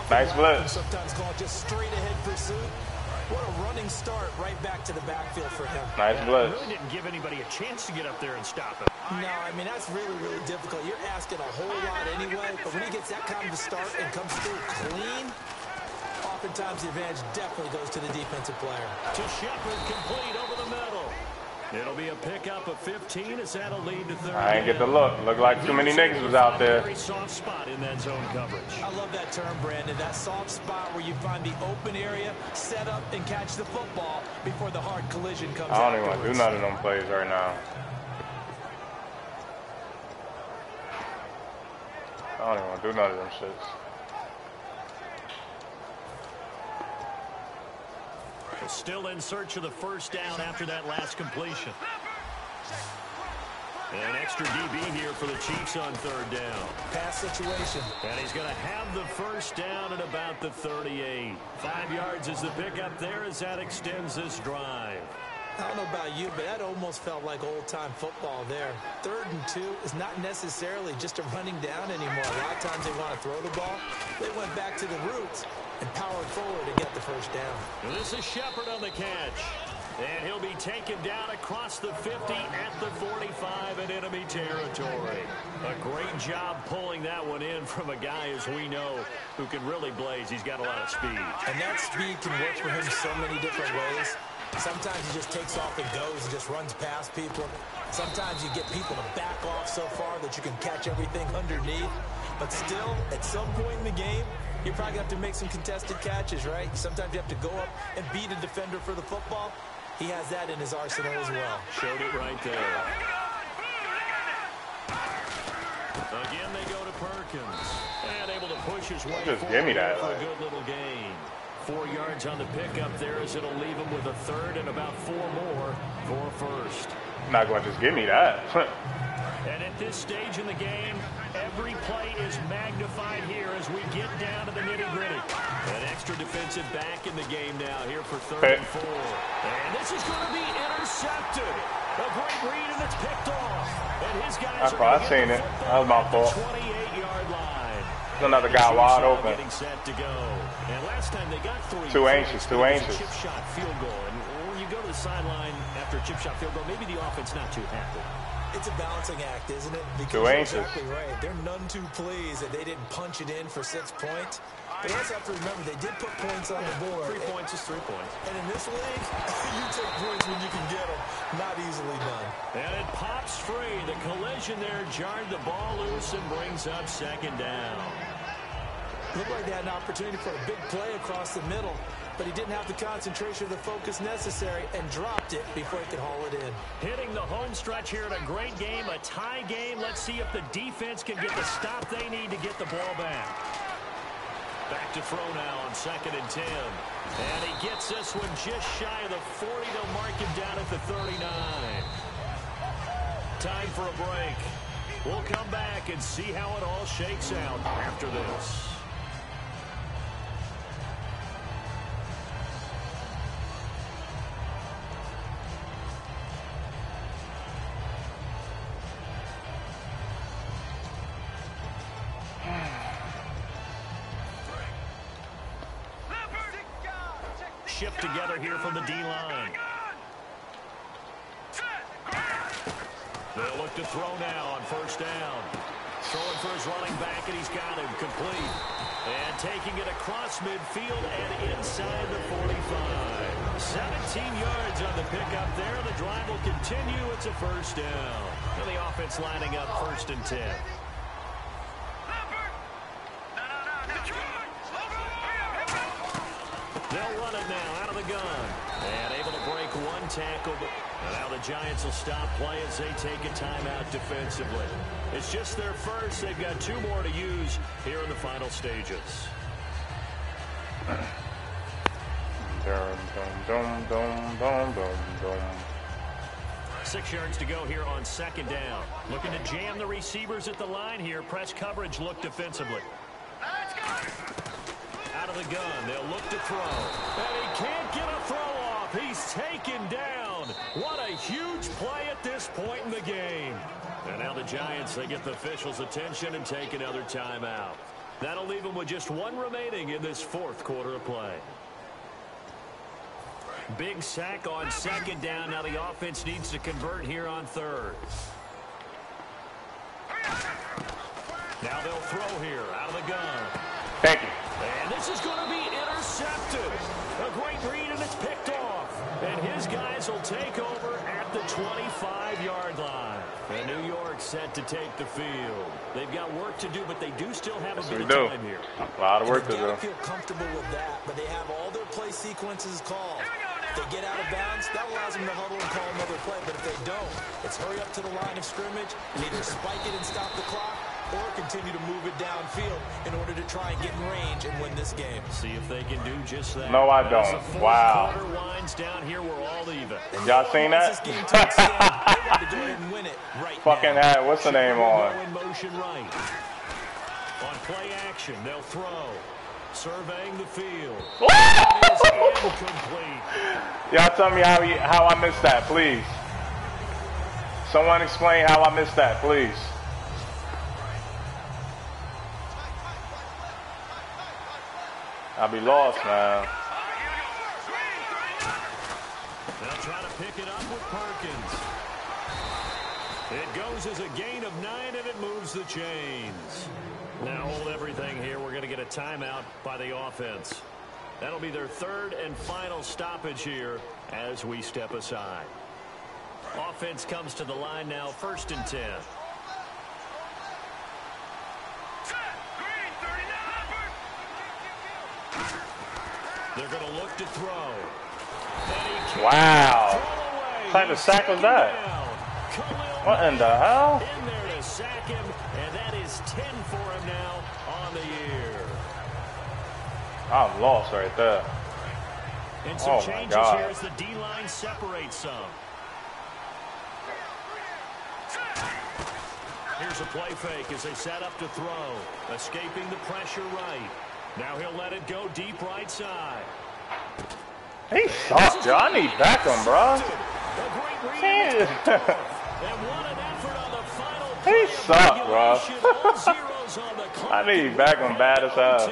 Nice blitz. Sometimes call it just straight ahead pursuit. What a running start right back to the backfield for him. Nice blitz. Really didn't give anybody a chance to get up there and stop him. No, I mean, that's really, really difficult. You're asking a whole lot anyway, but when he gets that kind of a start and comes through clean, oftentimes the advantage definitely goes to the defensive player. To Shepard, complete over the middle. It'll be a pickup of 15 as that'll lead to third. I ain't get the look. Looked like too many niggas was out there. Very soft spot in that zone coverage. I love that term, Brandon. That soft spot where you find the open area, set up, and catch the football before the hard collision comes. I don't even want to do none of them plays right now. I don't even want to do none of them shits. Still in search of the first down after that last completion. An extra DB here for the Chiefs on third down. Pass situation. And he's going to have the first down at about the 38. 5 yards is the pickup there as that extends this drive. I don't know about you, but that almost felt like old-time football there. 3rd and 2 is not necessarily just a running down anymore. A lot of times they want to throw the ball. They went back to the roots and powered forward to get the first down. And this is Shepard on the catch. And he'll be taken down across the 50 at the 45 in enemy territory. A great job pulling that one in from a guy, as we know, who can really blaze. He's got a lot of speed. And that speed can work for him so many different ways. Sometimes he just takes off and goes and just runs past people. Sometimes you get people to back off so far that you can catch everything underneath. But still, at some point in the game, you're probably going to have to make some contested catches, right? Sometimes you have to go up and beat a defender for the football. He has that in his arsenal as well. Showed it right there. Again, they go to Perkins. And able to push his way just give me that, for a good little gain. 4 yards on the pickup there as it'll leave him with a third and about 4 more for first. Not going to just give me that. And at this stage in the game, every play is magnified here as we get down to the nitty-gritty. An extra defensive back in the game now here for 3rd and 4. And this is going to be intercepted. A great read, and it's picked off. And his guys I seen it. That was my fault. 28-yard line. Another guy wide open. Getting set to go. And last time they got 3. Too anxious. Chip shot field goal. And when you go to the sideline after a chip shot field goal, maybe the offense not too happy. It's a balancing act, isn't it? Because too you're anxious. Exactly right. They're none too pleased that they didn't punch it in for 6 points. But you also have to remember, they did put points on the board. 3 points is 3 points. And in this league, you take points when you can get them. Not easily done. And it pops free. The collision there jarred the ball loose and brings up 2nd down. Looked like they had an opportunity for a big play across the middle, but he didn't have the concentration or the focus necessary and dropped it before he could haul it in. Hitting the home stretch here in a great game, a tie game. Let's see if the defense can get the stop they need to get the ball back. Back to throw now on 2nd and 10. And he gets this one just shy of the 40. They'll mark him down at the 39. Time for a break. We'll come back and see how it all shakes out after this. Shift together here from the D-line. They'll look to throw now on 1st down. Throwing for his running back, and he's got him complete. And taking it across midfield and inside the 45. 17 yards on the pickup there. The drive will continue. It's a 1st down. And the offense lining up 1st and 10. They'll run it now out of the gun. And able to break one tackle. And now the Giants will stop play as they take a timeout defensively. It's just their first. They've got 2 more to use here in the final stages. 6 yards to go here on 2nd down. Looking to jam the receivers at the line here. Press coverage look defensively. Out of the gun, they'll look to throw. And he can't get a throw off. He's taken down. What a huge play at this point in the game. And now the Giants, they get the officials' attention and take another timeout. That'll leave them with just 1 remaining in this 4th quarter of play. Big sack on 2nd down. Now the offense needs to convert here on 3rd. Now they'll throw here out of the gun. Thank you. And this is going to be intercepted. A great read, and it's picked off. And his guys will take over at the 25-yard line. And New York set to take the field. They've got work to do, but they do still have a bit of time here. A lot of work to do. They feel comfortable with that, but they have all their play sequences called. If they get out of bounds, that allows them to huddle and call another play. But if they don't, it's hurry up to the line of scrimmage and either spike it and stop the clock, or continue to move it downfield in order to try and get in range and win this game. See if they can do just that. No, I don't. Wow. Quarter winds down here, we're all even. Y'all seen that? Fucking had what's the name on? In motion right. On play action, they'll throw. Surveying the field. Incomplete. Y'all tell me how I missed that, please. Someone explain how I missed that, please. I'll be lost, man. They'll try to pick it up with Perkins. It goes as a gain of 9, and it moves the chains. Now hold everything here. We're going to get a timeout by the offense. That'll be their 3rd and final stoppage here as we step aside. Offense comes to the line now, 1st and 10. They're going to look to throw. Wow. What type of sack was that? What in the hell? In there to sack him, and that is 10 for him now on the year. I'm lost right there. And some changes here as the D-line separates some. Here's a play fake as they set up to throw. Escaping the pressure right. Now he'll let it go deep right side. He sucks, yo. I need Beckham, bro. He sucks, bro. I need Beckham bad as hell.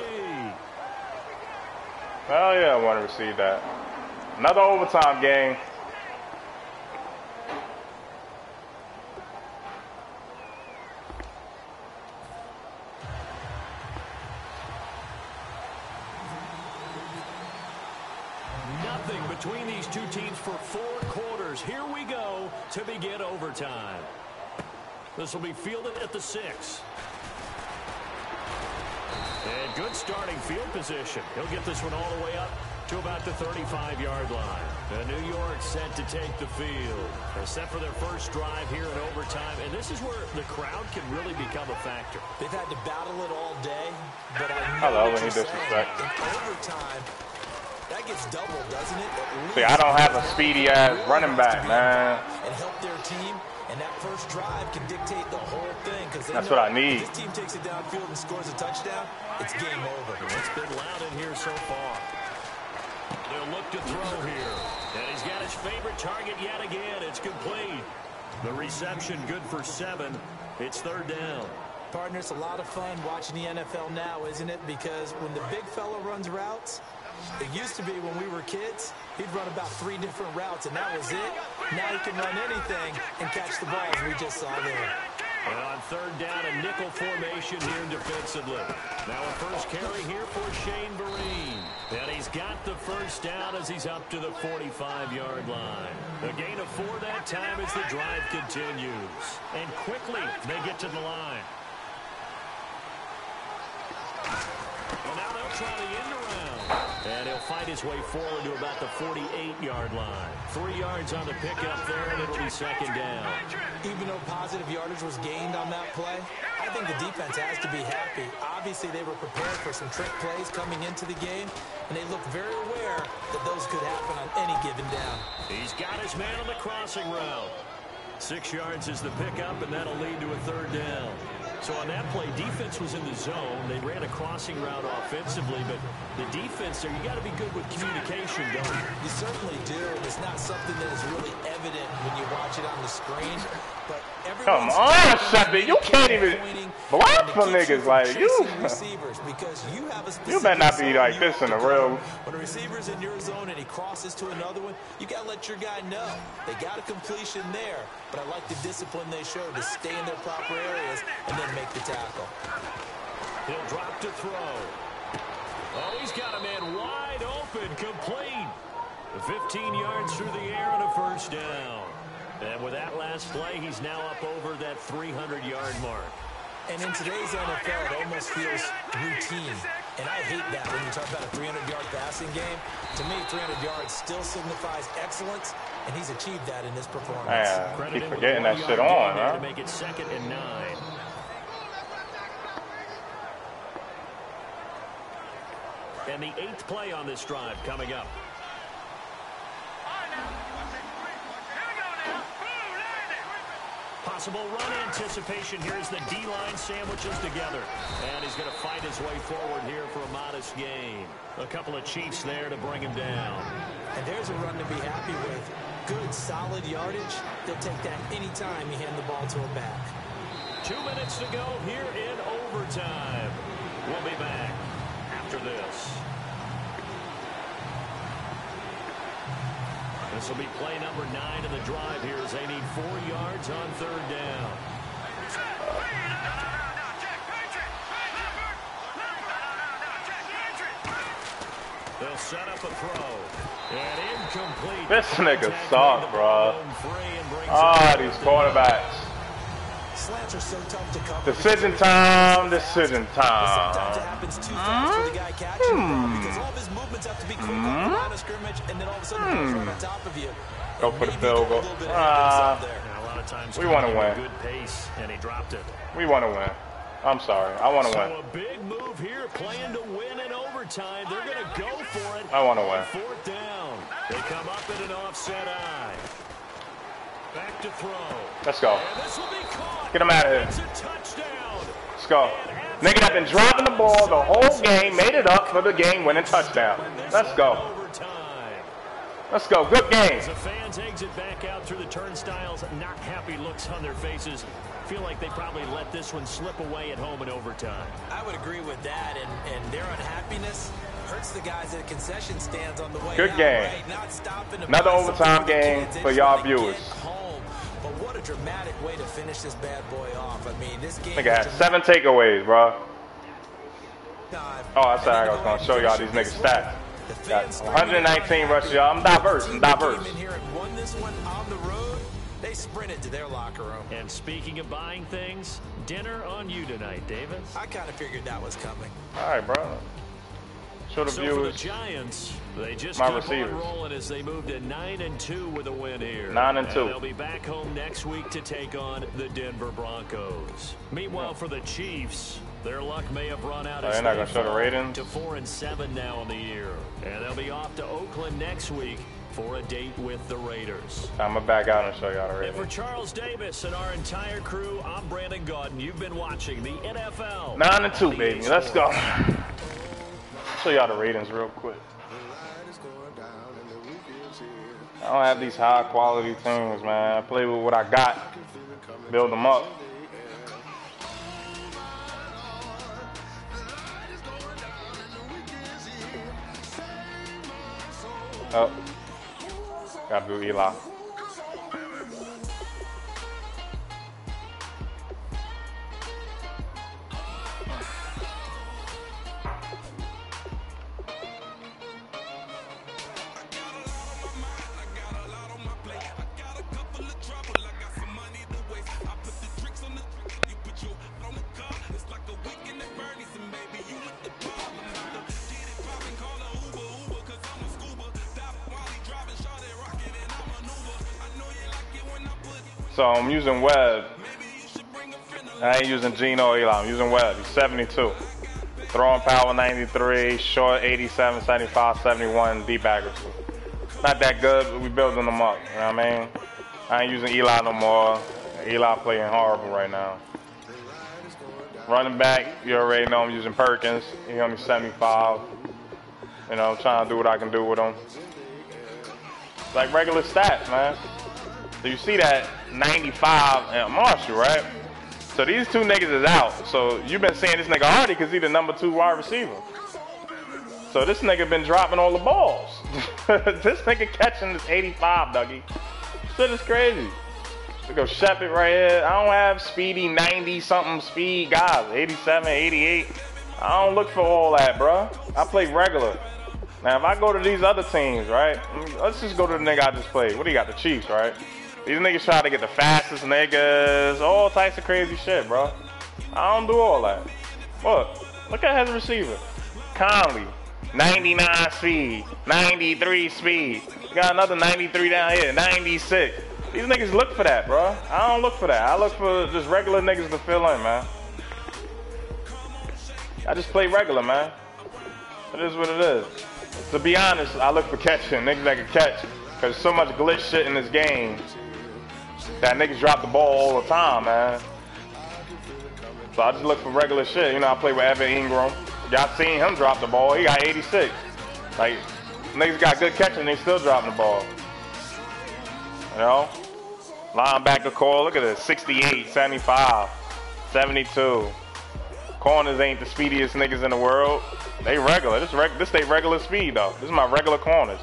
Hell yeah, I want to receive that. Another overtime game. Between these two teams for 4 quarters. Here we go to begin overtime. This will be fielded at the 6. And good starting field position. He'll get this one all the way up to about the 35-yard line. New York set to take the field. They're set for their first drive here in overtime, and this is where the crowd can really become a factor. They've had to battle it all day, but I love when he disrespects. In overtime, that gets doubled, doesn't it? See, I don't have a speedy ass running back, man. And help their team, and that first drive can dictate the whole thing. That's what I need. If this team takes it downfield and scores a touchdown, it's game over. It's been loud in here so far. They'll look to throw here. And he's got his favorite target yet again. It's complete. The reception good for 7. It's third down. Partner, it's a lot of fun watching the NFL now, isn't it? Because when the big fella runs routes, it used to be when we were kids, he'd run about 3 different routes, and that was it. Now he can run anything and catch the ball, as we just saw there. And on third down, a nickel formation here defensively. Now a first carry here for Shane Vereen. And he's got the first down as he's up to the 45-yard line. A gain of 4 that time as the drive continues. And quickly, they get to the line. Well, now they'll try the end around. And he'll fight his way forward to about the 48-yard line. 3 yards on the pickup there, and it'll be second down. Even though positive yardage was gained on that play, I think the defense has to be happy. Obviously, they were prepared for some trick plays coming into the game, and they looked very aware that those could happen on any given down. He's got his man on the crossing route. 6 yards is the pickup, and that'll lead to a third down. So on that play, defense was in the zone. They ran a crossing route offensively, but the defense there, you got to be good with communication, don't you? You certainly do, and it's not something that is really evident when you watch it on the screen. But come on, Shepard, you can't even block for niggas like you. You better not be like this in the real. When a receiver's in your zone and he crosses to another one, you got to let your guy know. They got a completion there, but I like the discipline they showed to stay in their proper areas and then make the tackle. He'll drop to throw. Oh, he's got a man wide open, complete. 15 yards through the air and a first down. And with that last play, he's now up over that 300-yard mark. And in today's NFL, it almost feels routine. And I hate that when you talk about a 300-yard passing game. To me, 300 yards still signifies excellence, and he's achieved that in this performance. Man, keep forgetting that shit on, huh? To make it second and 9. And the 8th play on this drive coming up. Possible run anticipation here as the D-line sandwiches together. And he's going to fight his way forward here for a modest gain. A couple of Chiefs there to bring him down. And there's a run to be happy with. Good, solid yardage. They'll take that anytime you hand the ball to him back. 2 minutes to go here in overtime. We'll be back after this. This will be play number 9 of the drive here as they need 4 yards on third down. They'll set up a throw. And incomplete. This nigga sucks, bro. These quarterbacks. Slants are so tough to cover. Decision time, decision time. Sometimes it happens too fast for the guy catching because all of his movements have to be quick on the line of scrimmage, and then all of a sudden he's right on top of you. Go for the field goal. A lot of times we want to win. Good pace, and he dropped it. We want to win. I'm sorry. I want to win. So a big move here, playing to win in overtime. They're going to go for it. I want to win. 4th down. They come up at an offset eye. Back to throw. Let's go. And this will be caught. Get him out of here. It's a touchdown. Let's go. Nigga have been driving the ball the whole game, made it up for the game-winning touchdown. Let's go. Let's go. Good game. As the fans exit back out through the turnstiles, not happy looks on their faces. Feel like they probably let this one slip away at home in overtime. I would agree with that, and their unhappiness hurts the guys at concession stands on the way Good out, game. right? Not stopping to Another buy overtime something game the for kids. y'all They just wanna viewers. get home. But what a dramatic way to finish this bad boy off. I mean, this game Nigga had 7 takeaways, bro. time. Oh, I said I was going to show y'all these niggas stats. Got 119 rushes, y'all. I'm diverse. I'm diverse. Came in here and won this one on the road. They sprinted to their locker room. And speaking of buying things, dinner on you tonight, Davis. I kind of figured that was coming. All right, bro. Show the So viewers. for the Giants, they just My keep receivers. on rolling as they move to 9-2 with a win here. 9-2. And they'll be back home next week to take on the Denver Broncos. Meanwhile, for the Chiefs, their luck may have run out. They're not gonna show the ratings. To 4-7 now in the year, and they'll be off to Oakland next week for a date with the Raiders. I'm gonna back out and show y'all the And ratings. for Charles Davis and our entire crew, I'm Brandon Gaudin. You've been watching the NFL. 9-2, baby. Let's go. Show y'all the ratings real quick. I don't have these high quality teams, man. I play with what I got. Build them up. Oh. Gotta do Eli. So I'm using Webb. I ain't using Geno Eli. I'm using Webb. He's 72. Throwing power 93, short 87, 75, 71, deep accuracy. Not that good, but we building them up. You know what I mean? I ain't using Eli no more. Eli playing horrible right now. Running back, you already know I'm using Perkins. He only 75. You know, I'm trying to do what I can do with him. It's like regular stats, man. So you see that 95 and Marshall, right? So these two niggas is out. So you've been seeing this nigga Hardy because he's the #2 wide receiver. So this nigga been dropping all the balls. This nigga catching this 85, Dougie. Shit is crazy. Look at Shepard right here. I don't have speedy 90-something speed guys. 87, 88. I don't look for all that, bro. I play regular. Now, if I go to these other teams, right? Let's just go to the nigga I just played. What do you got? The Chiefs, right? These niggas try to get the fastest niggas. All types of crazy shit, bro. I don't do all that. Look at his receiver. Conley. 99 speed. 93 speed. Got another 93 down here. 96. These niggas look for that, bro. I don't look for that. I look for just regular niggas to fill in, man. I just play regular, man. It is what it is. To be honest, I look for catching. Niggas that can catch. Because there's so much glitch shit in this game that niggas drop the ball all the time, man. So I just look for regular shit. You know, I play with Evan Ingram. Y'all seen him drop the ball. He got 86. Like, niggas got good catching, they still dropping the ball. You know? Linebacker core, look at this. 68, 75, 72. Corners ain't the speediest niggas in the world. They regular. This they regular speed, though. This is my regular corners.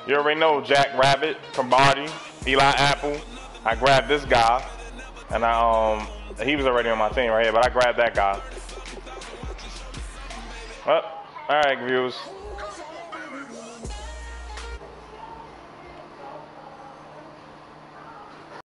You already know Jack Rabbit, Cambardi, Eli Apple. I grabbed this guy, and he was already on my team right here, but I grabbed that guy. Well, all right, viewers.